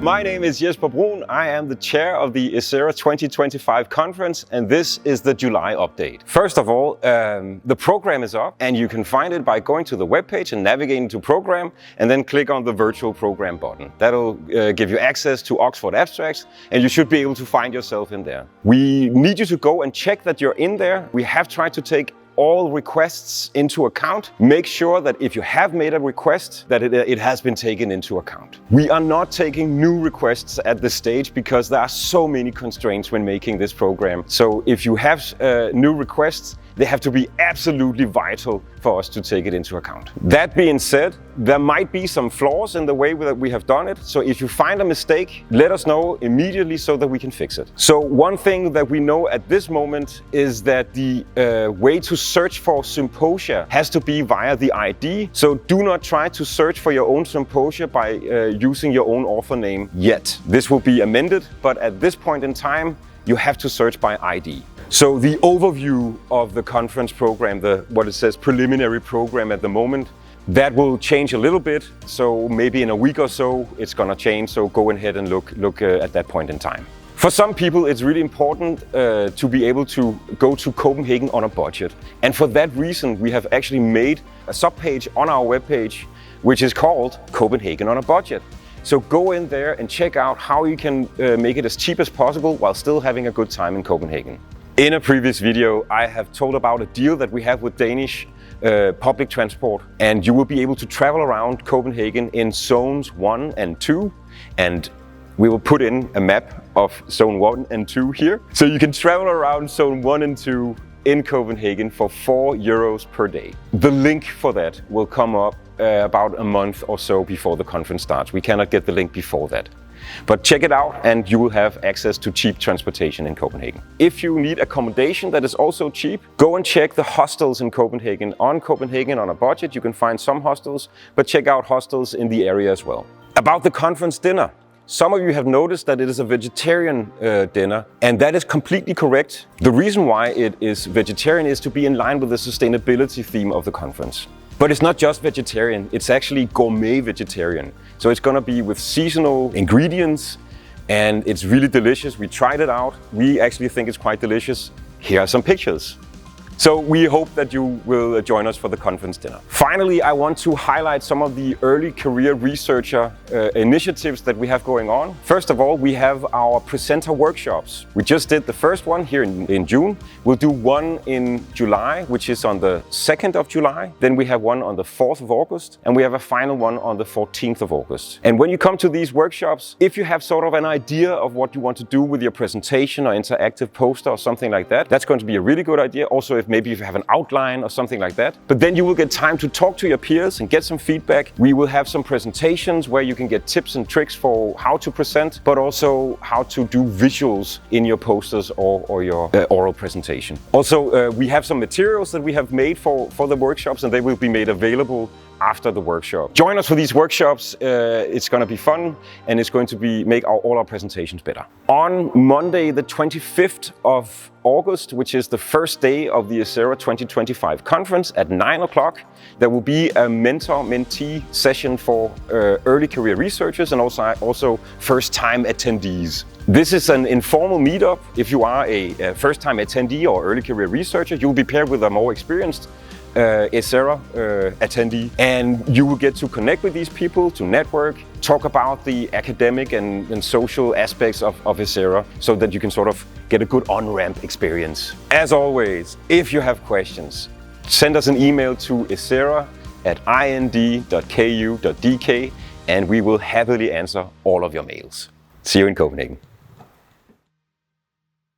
My name is Jesper Brun. I am the chair of the ESERA 2025 conference, and this is the July update. First of all, the program is up, and you can find it by going to the webpage and navigating to program, and then click on the virtual program button. That'll give you access to Oxford abstracts, and you should be able to find yourself in there. We need you to go and check that you're in there. We have tried to take all requests into account. Make sure that if you have made a request, that it has been taken into account. We are not taking new requests at this stage because there are so many constraints when making this program. So if you have new requests, they have to be absolutely vital for us to take it into account. That being said, there might be some flaws in the way that we have done it. So if you find a mistake, let us know immediately so that we can fix it. So one thing that we know at this moment is that the way to search for symposia has to be via the ID. So do not try to search for your own symposia by using your own author name yet. This will be amended, but at this point in time, you have to search by ID. So the overview of the conference program, what it says preliminary program at the moment, that will change a little bit. So maybe in a week or so, it's gonna change. So go ahead and look at that point in time. For some people, it's really important to be able to go to Copenhagen on a budget. And for that reason, we have actually made a subpage on our webpage, which is called Copenhagen on a Budget. So go in there and check out how you can make it as cheap as possible while still having a good time in Copenhagen. In a previous video, I have told about a deal that we have with Danish public transport, and you will be able to travel around Copenhagen in zones 1 and 2, and we will put in a map of zone 1 and 2 here. So you can travel around zone 1 and 2 in Copenhagen for €4 per day. The link for that will come up about a month or so before the conference starts. We cannot get the link before that. But check it out and you will have access to cheap transportation in Copenhagen. If you need accommodation that is also cheap, go and check the hostels in Copenhagen. On Copenhagen on a Budget, you can find some hostels, but check out hostels in the area as well. About the conference dinner. Some of you have noticed that it is a vegetarian dinner, and that is completely correct. The reason why it is vegetarian is to be in line with the sustainability theme of the conference. But it's not just vegetarian, it's actually gourmet vegetarian. So it's gonna be with seasonal ingredients, and it's really delicious. We tried it out. We actually think it's quite delicious. Here are some pictures. So we hope that you will join us for the conference dinner. Finally, I want to highlight some of the early career researcher initiatives that we have going on. First of all, we have our presenter workshops. We just did the first one here in June. We'll do one in July, which is on the 2nd of July. Then we have one on the 4th of August, and we have a final one on the 14th of August. And when you come to these workshops, if you have sort of an idea of what you want to do with your presentation or interactive poster or something like that, that's going to be a really good idea. Also, maybe if you have an outline or something like that. But then you will get time to talk to your peers and get some feedback. We will have some presentations where you can get tips and tricks for how to present, but also how to do visuals in your posters or your oral presentation. Also, we have some materials that we have made for the workshops, and they will be made available after the workshop. Join us for these workshops. It's going to be fun, and it's going to make all our presentations better. On Monday, the 25th of August, which is the first day of the ESERA 2025 conference at 9 o'clock, there will be a mentor-mentee session for early career researchers and also first-time attendees. This is an informal meetup. If you are a first-time attendee or early career researcher, you will be paired with a more experienced ESERA attendee, and you will get to connect with these people, to network, talk about the academic and social aspects of ESERA so that you can sort of get a good on-ramp experience. As always, if you have questions, send us an email to esera@ind.ku.dk and we will happily answer all of your mails. See you in Copenhagen.